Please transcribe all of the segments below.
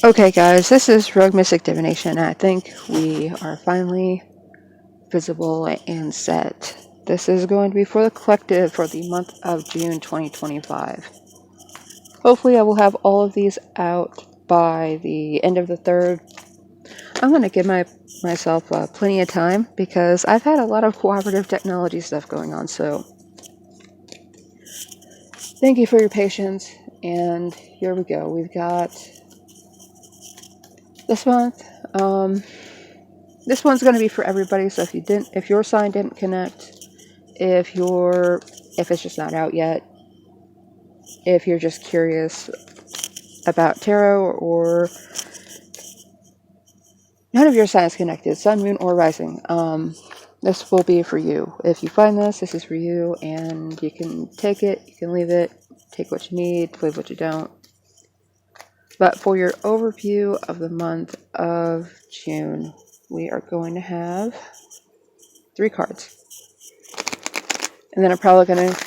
Okay guys, this is Rogue Mystic Divination. I think we are finally visible and set. This is going to be for the collective for the month of June 2025. Hopefully I will have all of these out by the end of the 3rd. I'm going to give myself plenty of time because I've had a lot of cooperative technology stuff going on, so thank you for your patience. And here we go. We've got this month. This one's going to be for everybody. So if your sign didn't connect, if it's just not out yet, if you're just curious about tarot or none of your signs connected, sun, moon, or rising, this will be for you. If you find this is for you, and you can take it, you can leave it, take what you need, leave what you don't. But for your overview of the month of June, we are going to have 3 cards. And then I'm probably going to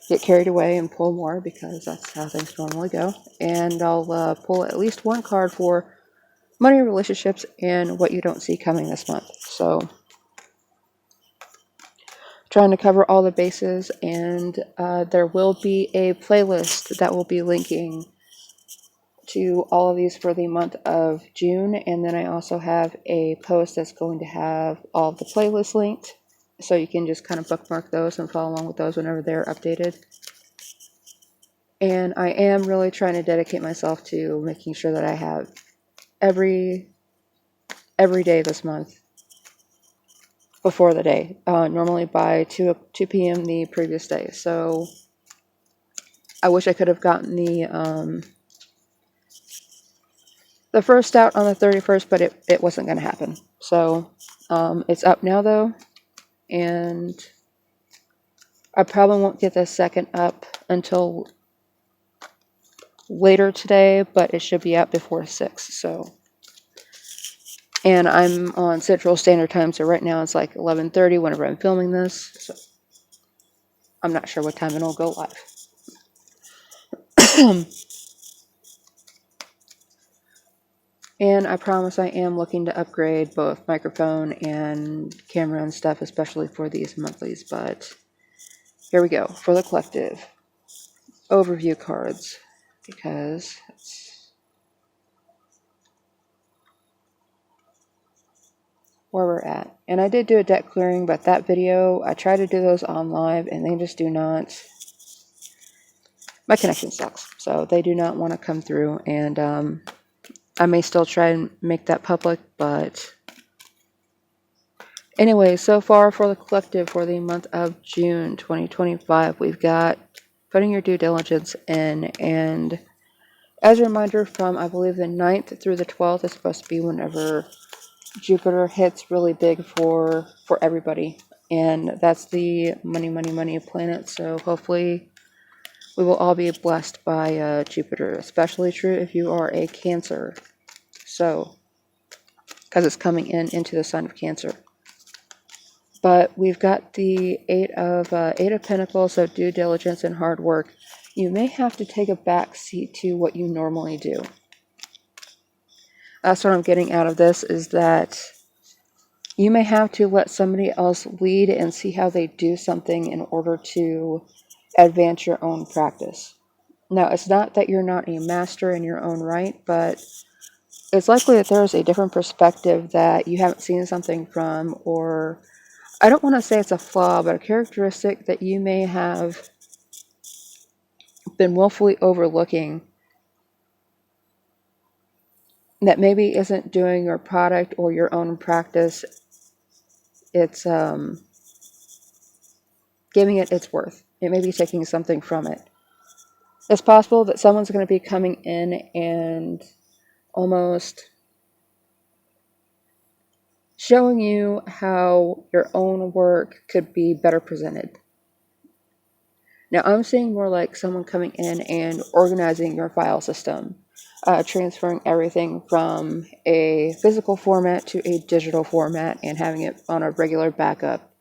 get carried away and pull more because that's how things normally go. And I'll pull at least 1 card for money, relationships, and what you don't see coming this month. So trying to cover all the bases, and there will be a playlist that will be linking to all of these for the month of June. And then I also have a post that's going to have all of the playlists linked, so you can just kind of bookmark those and follow along with those whenever they're updated. And I am really trying to dedicate myself to making sure that I have every day this month before the day, normally by 2 p.m. the previous day. So I wish I could have gotten the first out on the 31st, but it wasn't going to happen. So it's up now though, and I probably won't get the second up until later today, but it should be out before 6. So, and I'm on Central Standard Time, so right now it's like 11:30 whenever I'm filming this. So I'm not sure what time it'll go live. And I promise I am looking to upgrade both microphone and camera and stuff, especially for these monthlies. But here we go for the collective overview cards, because that's where we're at. And I did do a deck clearing, but that video, I tried to do those on live and they just do not, my connection sucks. So they do not want to come through, and I may still try and make that public, but anyway, so far for the collective for the month of June 2025, we've got putting your due diligence in. And as a reminder, from I believe the 9th through the 12th is supposed to be whenever Jupiter hits really big for everybody. And that's the money planet. So hopefully we will all be blessed by Jupiter, especially true if you are a Cancer. So, because it's coming into the sign of Cancer. But we've got the Eight of Pentacles, so due diligence and hard work. You may have to take a back seat to what you normally do. That's what I'm getting out of this, is that you may have to let somebody else lead and see how they do something in order to advance your own practice. Now, it's not that you're not a master in your own right, but it's likely that there's a different perspective that you haven't seen something from, or I don't want to say it's a flaw, but a characteristic that you may have been willfully overlooking that maybe isn't doing your product or your own practice. It's giving it its worth. It may be taking something from it. It's possible that someone's going to be coming in and almost showing you how your own work could be better presented. Now, I'm seeing more like someone coming in and organizing your file system, transferring everything from a physical format to a digital format and having it on a regular backup.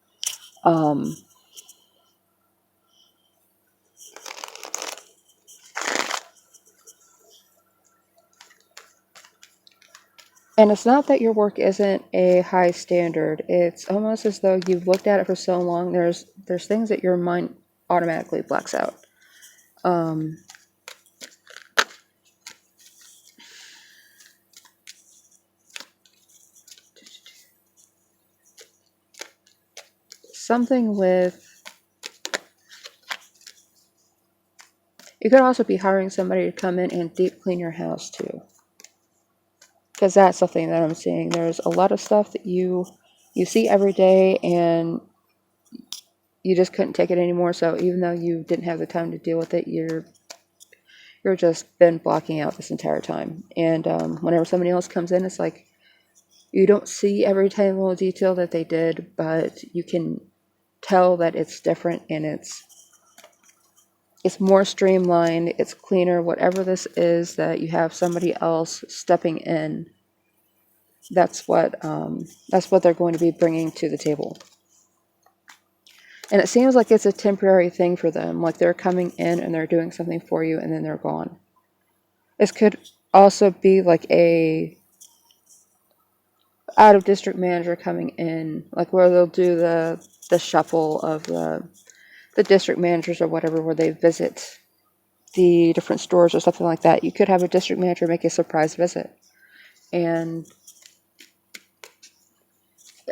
And it's not that your work isn't a high standard. It's almost as though you've looked at it for so long. There's things that your mind automatically blacks out. Something with, you could also be hiring somebody to come in and deep clean your house too. Because that's something that I'm seeing. There's a lot of stuff that you see every day and you just couldn't take it anymore. So even though you didn't have the time to deal with it, you're just been blocking out this entire time. And whenever somebody else comes in, it's like you don't see every tiny little detail that they did, but you can tell that it's different and it's more streamlined, it's cleaner. Whatever this is that you have somebody else stepping in, that's what they're going to be bringing to the table. And it seems like it's a temporary thing for them, like they're coming in and they're doing something for you and then they're gone. This could also be like a out of district manager coming in, like where they'll do the shuffle of the district managers or whatever, where they visit the different stores or something like that. You could have a district manager make a surprise visit. And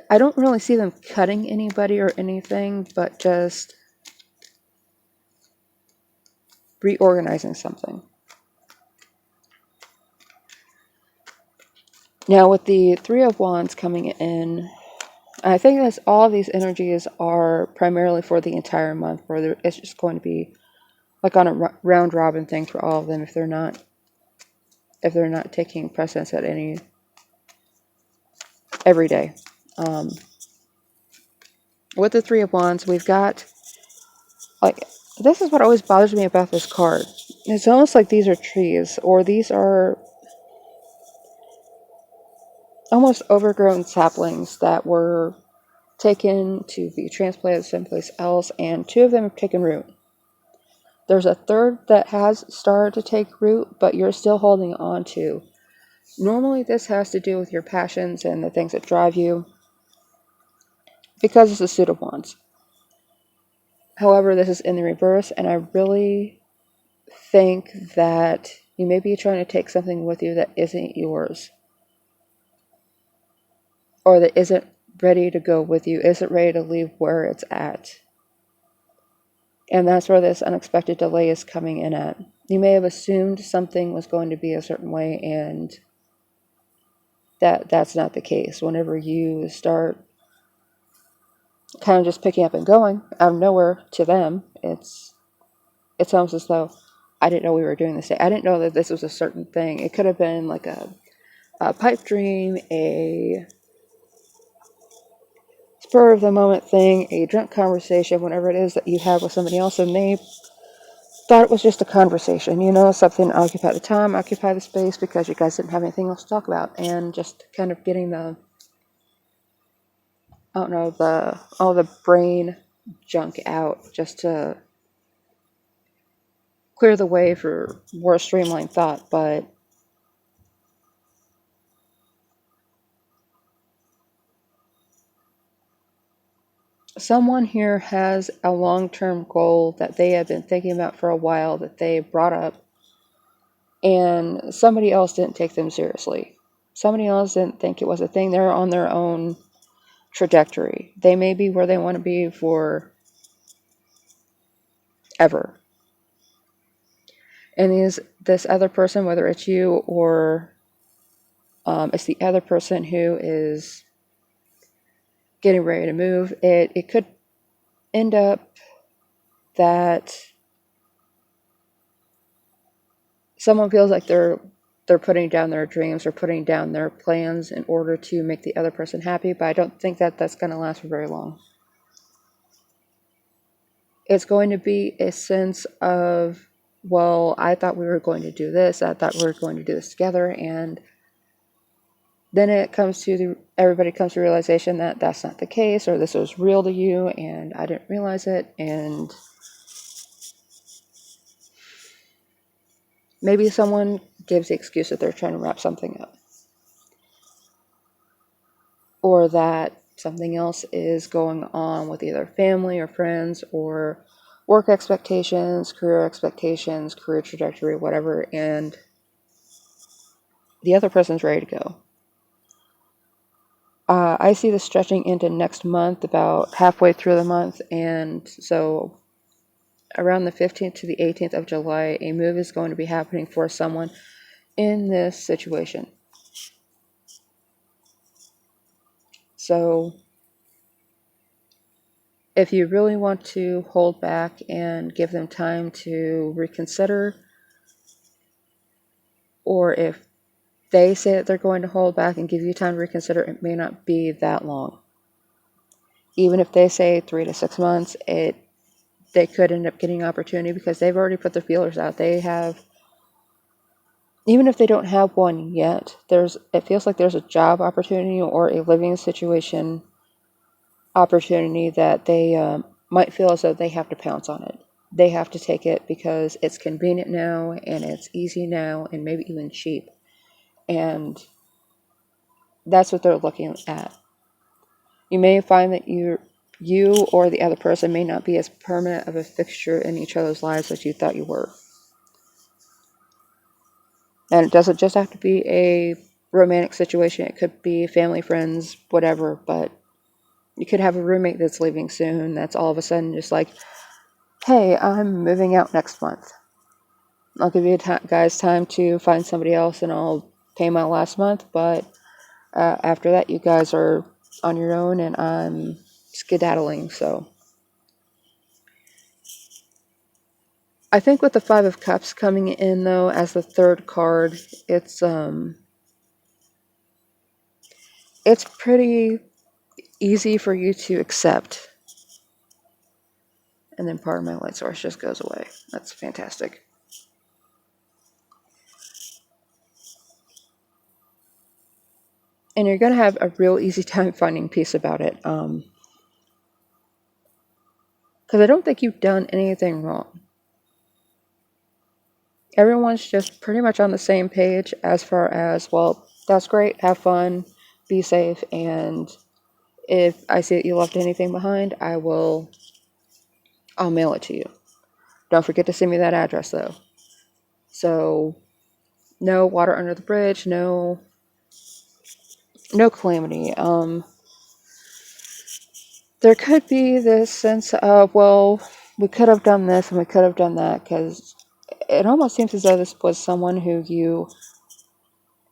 I don't really see them cutting anybody or anything, but just reorganizing something. Now with the Three of Wands coming in, I think that all of these energies are primarily for the entire month, where it's just going to be like on a round robin thing for all of them if they're not taking precedence at any every day. With the Three of Wands, we've got, like, this is what always bothers me about this card. It's almost like these are trees, or these are almost overgrown saplings that were taken to be transplanted someplace else, and two of them have taken root. There's a third that has started to take root, but you're still holding on to. Normally this has to do with your passions and the things that drive you, because it's a suit of wands. However, this is in the reverse, and I really think that you may be trying to take something with you that isn't yours, or that isn't ready to go with you, isn't ready to leave where it's at. And that's where this unexpected delay is coming in at. You may have assumed something was going to be a certain way, and that's not the case. Whenever you start kind of just picking up and going out of nowhere to them, it's almost as though, I didn't know we were doing this today. I didn't know that this was a certain thing. It could have been like a pipe dream, a spur of the moment thing, a drunk conversation, whatever it is that you have with somebody else, and they thought it was just a conversation, something to occupy the time, occupy the space, because you guys didn't have anything else to talk about, and just kind of getting all the brain junk out, just to clear the way for more streamlined thought. But someone here has a long-term goal that they have been thinking about for a while, that they brought up, and somebody else didn't take them seriously. Somebody else didn't think it was a thing. They're on their own trajectory. They may be where they want to be for ever. And this other person, whether it's you or it's the other person who is getting ready to move, it could end up that someone feels like they're putting down their dreams or putting down their plans in order to make the other person happy, but I don't think that that's going to last for very long. It's going to be a sense of, well, I thought we were going to do this, I thought we were going to do this together, and then everybody comes to the realization that that's not the case, or this was real to you and I didn't realize it, and maybe someone gives the excuse that they're trying to wrap something up. or that something else is going on with either family or friends or work expectations, career trajectory, whatever, and the other person's ready to go. I see this stretching into next month, about halfway through the month, and so around the 15th to the 18th of July, a move is going to be happening for someone in this situation. So if you really want to hold back and give them time to reconsider, or if they say that they're going to hold back and give you time to reconsider, it may not be that long. Even if they say 3 to 6 months, they could end up getting opportunity because they've already put their feelers out. They have, even if they don't have one yet, it feels like there's a job opportunity or a living situation opportunity that they might feel as though they have to pounce on it. They have to take it because it's convenient now and it's easy now and maybe even cheap. And that's what they're looking at. You may find that you or the other person may not be as permanent of a fixture in each other's lives as you thought you were. And it doesn't just have to be a romantic situation. It could be family, friends, whatever. But you could have a roommate that's leaving soon that's all of a sudden just like, hey, I'm moving out next month. I'll give you guys time to find somebody else and I'll pay my last month. But after that, you guys are on your own and I'm skedaddling. So I think with the Five of Cups coming in, though, as the third card, it's pretty easy for you to accept. And then part of my light source just goes away. That's fantastic. And you're going to have a real easy time finding peace about it. Because I don't think you've done anything wrong. Everyone's just pretty much on the same page as far as, well, that's great, have fun, be safe, and if I see that you left anything behind, I'll mail it to you. Don't forget to send me that address, though. So, no water under the bridge, no calamity. There could be this sense of, well, we could have done this and we could have done that, because it almost seems as though this was someone who you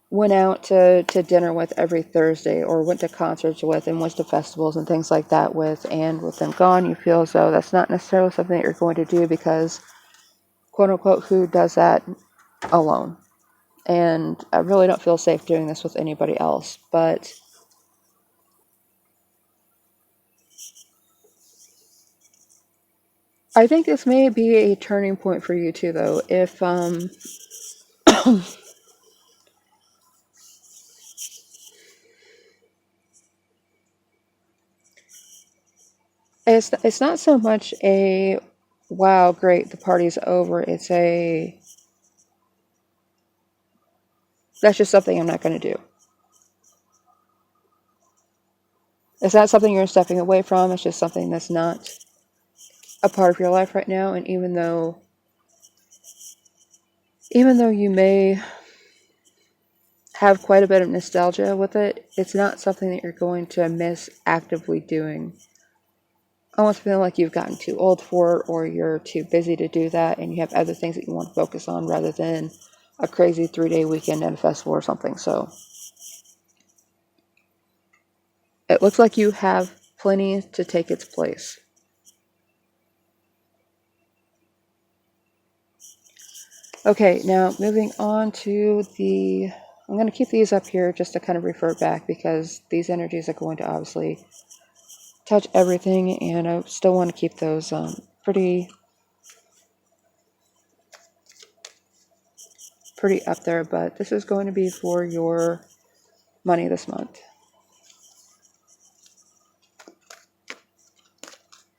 went out to dinner with every Thursday or went to concerts with and went to festivals and things like that with, and with them gone, you feel as though that's not necessarily something that you're going to do because, quote unquote, who does that alone? And I really don't feel safe doing this with anybody else. But I think this may be a turning point for you too, though. If it's not so much a wow, great, the party's over. It's that's just something I'm not going to do. It's not something you're stepping away from. It's just something that's not a part of your life right now. And even though you may have quite a bit of nostalgia with it, it's not something that you're going to miss actively doing. Almost feeling like you've gotten too old for it, or you're too busy to do that, and you have other things that you want to focus on rather than a crazy 3-day weekend at a festival or something. So it looks like you have plenty to take its place. Okay, now moving on to I'm going to keep these up here just to kind of refer back because these energies are going to obviously touch everything, and I still want to keep those pretty up there, but this is going to be for your money this month.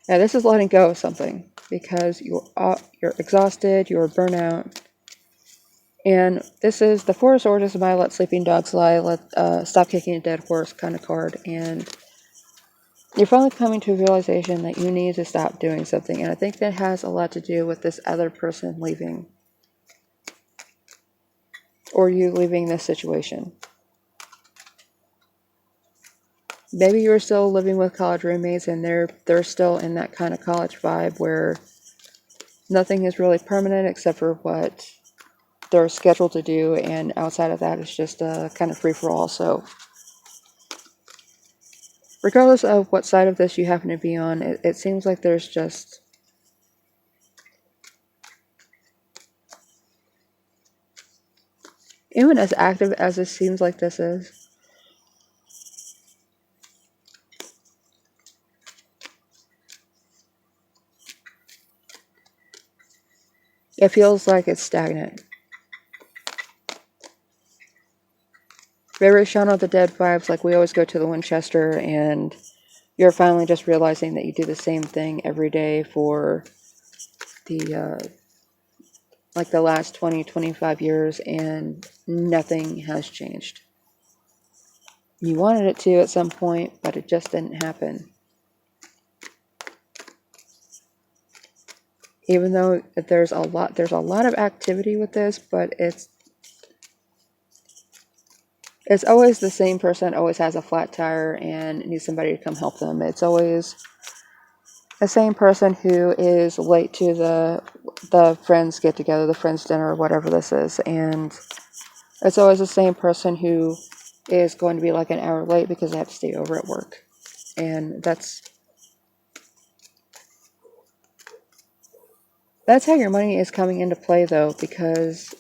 Now this is letting go of something because you're exhausted, you're burnout, And this is the Four of Swords is my let sleeping dogs lie, stop kicking a dead horse kind of card. And you're finally coming to a realization that you need to stop doing something. And I think that has a lot to do with this other person leaving. Or you leaving this situation. Maybe you're still living with college roommates and they're still in that kind of college vibe where nothing is really permanent except for what they're scheduled to do, and outside of that it's just a kind of free-for-all. So regardless of what side of this you happen to be on, it seems like there's just even as active as it seems like this is, it feels like it's stagnant. Very Shaun of the Dead vibes, like we always go to the Winchester and you're finally just realizing that you do the same thing every day for the like the last 20-25 years and nothing has changed. You wanted it to at some point, but it just didn't happen. Even though there's a lot of activity with this, but it's always the same person always has a flat tire and needs somebody to come help them. It's always the same person who is late to the friends get together, the friends dinner, or whatever this is, and it's always the same person who is going to be like an hour late because they have to stay over at work. And that's how your money is coming into play, though, because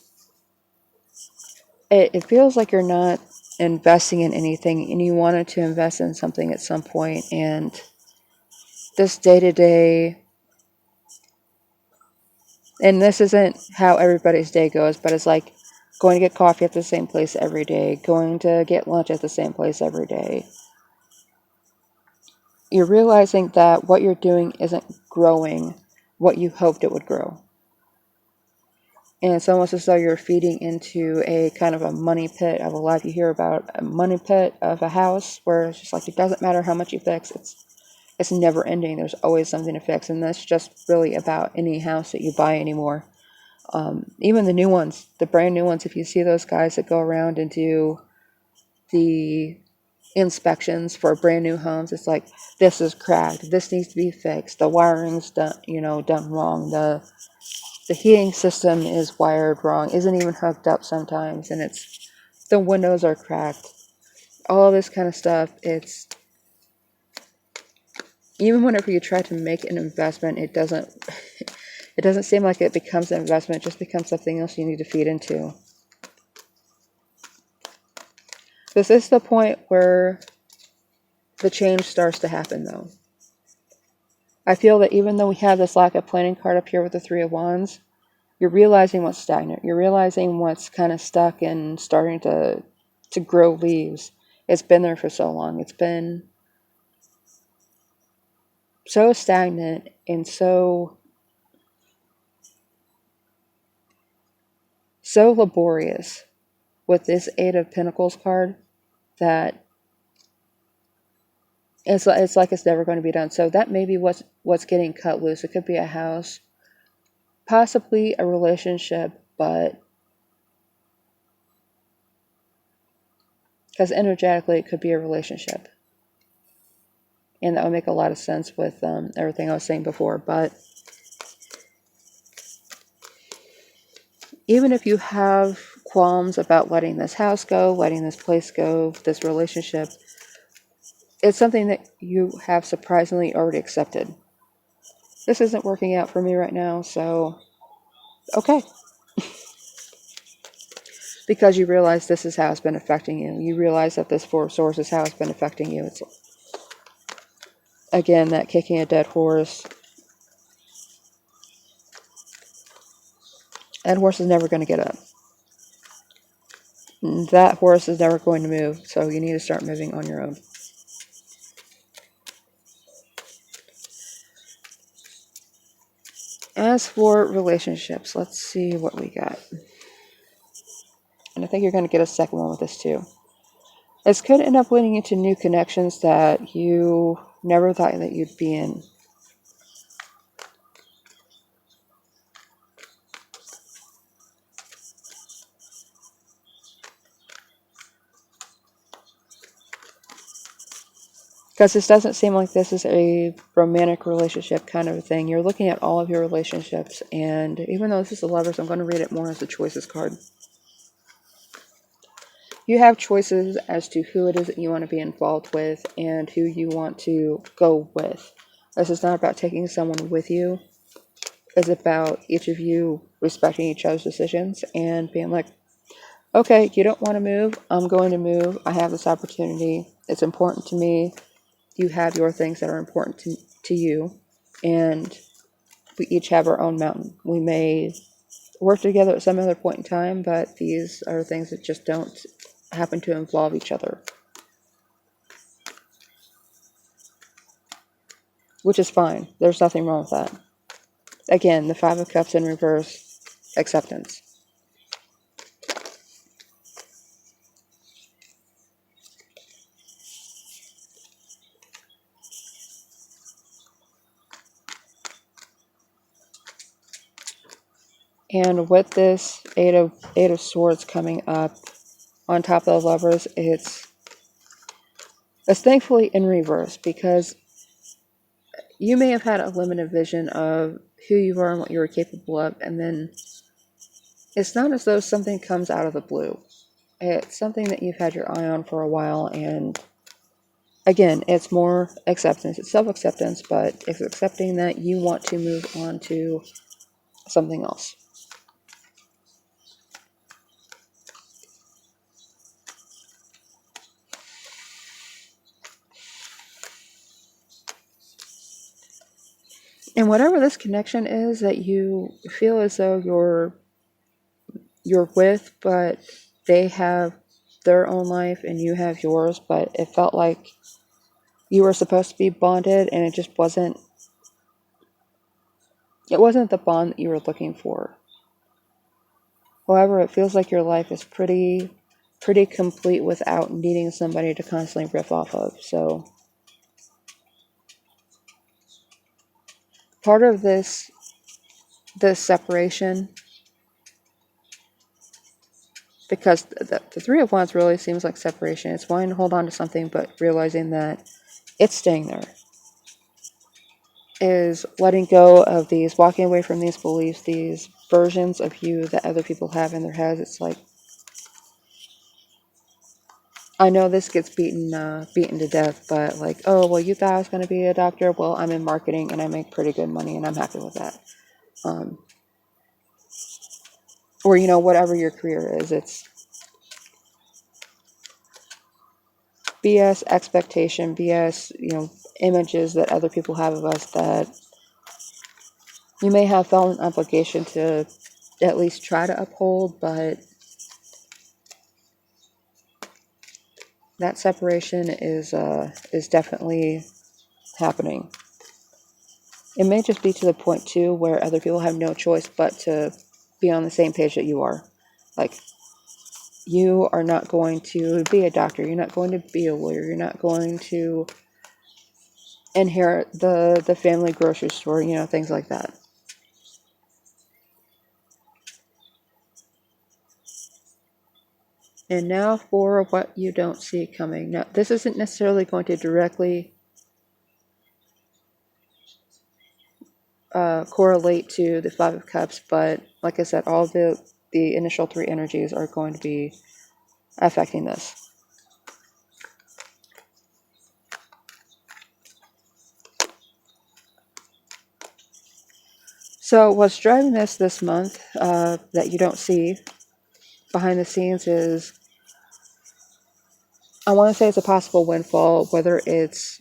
it feels like you're not investing in anything and you wanted to invest in something at some point, and this day-to-day, and this isn't how everybody's day goes, but it's like going to get coffee at the same place every day, going to get lunch at the same place every day. You're realizing that what you're doing isn't growing what you hoped it would grow. And it's almost as though you're feeding into a kind of a money pit of a life. You hear about a money pit of a house where it's just like it doesn't matter how much you fix, it's never ending. There's always something to fix, and that's just really about any house that you buy anymore. Even the new ones, the brand new ones, if you see those guys that go around and do the inspections for brand new homes, it's like, this is cracked, this needs to be fixed, the wiring's done wrong, the heating system is wired wrong, isn't even hooked up sometimes, and it's the windows are cracked, all this kind of stuff. It's even whenever you try to make an investment, it doesn't seem like it becomes an investment. It just becomes something else you need to feed into. This is the point where the change starts to happen, though. I feel that even though we have this lack of planning card up here with the Three of Wands, you're realizing what's stagnant. You're realizing what's kind of stuck and starting to grow leaves. It's been there for so long. It's been so stagnant and so laborious with this Eight of Pentacles card that it's like it's never going to be done. So that may be what's getting cut loose. It could be a house, possibly a relationship, but because energetically it could be a relationship. And that would make a lot of sense with everything I was saying before. But even if you have qualms about letting this house go, letting this place go, this relationship, it's something that you have surprisingly already accepted. This isn't working out for me right now, so okay. Because you realize this is how it's been affecting you. You realize that this Four of Swords is how it's been affecting you. It's, again, that kicking a dead horse. That horse is never going to get up. That horse is never going to move, so you need to start moving on your own. As for relationships, let's see what we got. and I think you're going to get a second one with this too. This could end up leading into new connections that you never thought that you'd be in. Because this doesn't seem like this is a romantic relationship kind of a thing. You're looking at all of your relationships, and even though this is the Lovers, I'm going to read it more as the choices card. You have choices as to who it is that you want to be involved with and who you want to go with. This is not about taking someone with you. It's about each of you respecting each other's decisions and being like, okay, you don't want to move, I'm going to move. I have this opportunity. It's important to me. You have your things that are important to you. And we each have our own mountain. We may work together at some other point in time, but these are things that just don't happen to involve each other. Which is fine. There's nothing wrong with that. Again, the Five of Cups in reverse, acceptance. And with this Eight of Swords coming up on top of the Lovers, it's thankfully in reverse, because you may have had a limited vision of who you are and what you are capable of, and then it's not as though something comes out of the blue. It's something that you've had your eye on for a while, and again, it's more acceptance. It's self-acceptance, but it's accepting that you want to move on to something else. And whatever this connection is that you feel as though you're with, but they have their own life and you have yours, but it felt like you were supposed to be bonded and it just wasn't. It wasn't the bond that you were looking for. However, it feels like your life is pretty complete without needing somebody to constantly riff off of. So part of this separation, because the Three of Wands really seems like separation. It's wanting to hold on to something, but realizing that it's staying there. Is letting go of these, walking away from these beliefs, these versions of you that other people have in their heads. It's like, I know this gets beaten to death, but like, oh, well, you thought I was going to be a doctor. Well, I'm in marketing and I make pretty good money and I'm happy with that. Or, whatever your career is, it's BS expectation, BS, images that other people have of us that you may have felt an obligation to at least try to uphold, but that separation is definitely happening. It may just be to the point too where other people have no choice but to be on the same page that you are. Like, you are not going to be a doctor, you're not going to be a lawyer, you're not going to inherit the family grocery store, things like that. And now for what you don't see coming. Now, this isn't necessarily going to directly correlate to the Five of Cups, but like I said, all the initial three energies are going to be affecting this. So what's driving this month that you don't see behind the scenes is, I want to say it's a possible windfall, whether it's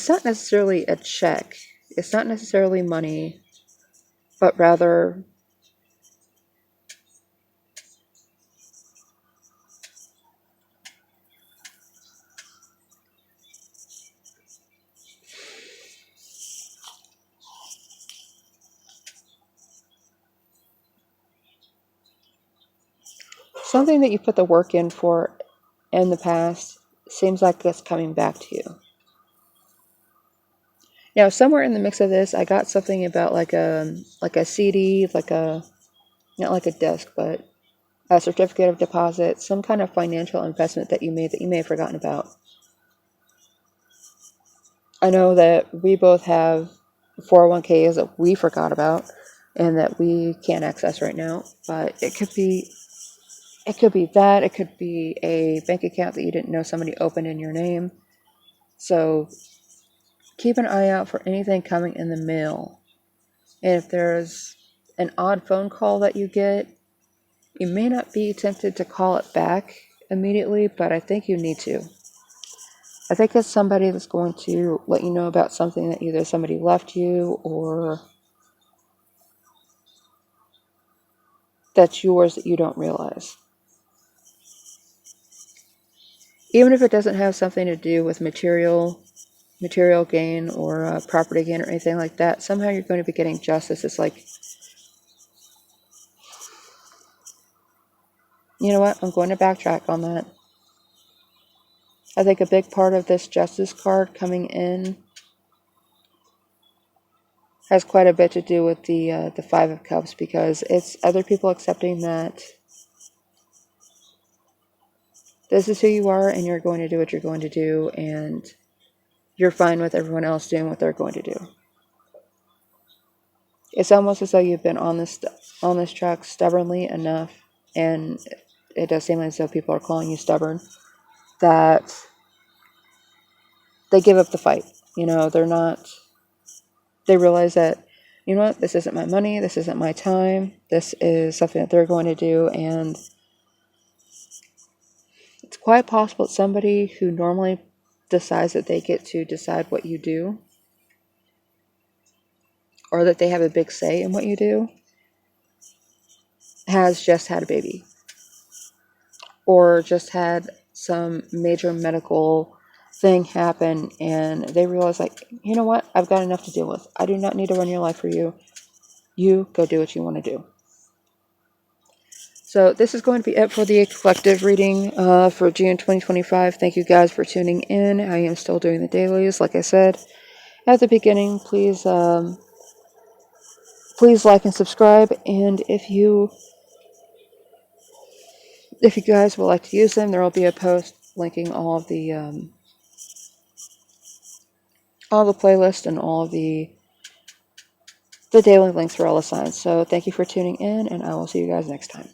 not necessarily a check, it's not necessarily money, but rather something that you put the work in for in the past seems like it's coming back to you. Now, somewhere in the mix of this, I got something about like a CD, like a, not like a disc, but a certificate of deposit, some kind of financial investment that you made that you may have forgotten about. I know that we both have 401ks that we forgot about and that we can't access right now, but it could be that, it could be a bank account that you didn't know somebody opened in your name. So keep an eye out for anything coming in the mail. And if there's an odd phone call that you get, you may not be tempted to call it back immediately, but I think you need to. I think it's somebody that's going to let you know about something that either somebody left you or that's yours that you don't realize. Even if it doesn't have something to do with material gain or property gain or anything like that, somehow you're going to be getting justice. It's like, you know what, I'm going to backtrack on that. I think a big part of this justice card coming in has quite a bit to do with the Five of Cups, because it's other people accepting that this is who you are and you're going to do what you're going to do, and you're fine with everyone else doing what they're going to do. It's almost as though you've been on this track stubbornly enough, and it does seem as though people are calling you stubborn, that they give up the fight. You know, they realize that, you know what, this isn't my money, this isn't my time, this is something that they're going to do, and it's quite possible that somebody who normally decides that they get to decide what you do, or that they have a big say in what you do, has just had a baby, or just had some major medical thing happen, and they realize, like, you know what, I've got enough to deal with. I do not need to run your life for you. You go do what you want to do. So this is going to be it for the collective reading for June 2025. Thank you guys for tuning in. I am still doing the dailies, like I said at the beginning. Please like and subscribe, and if you guys would like to use them, there will be a post linking all the playlist and all of the daily links for all the signs. So thank you for tuning in, and I will see you guys next time.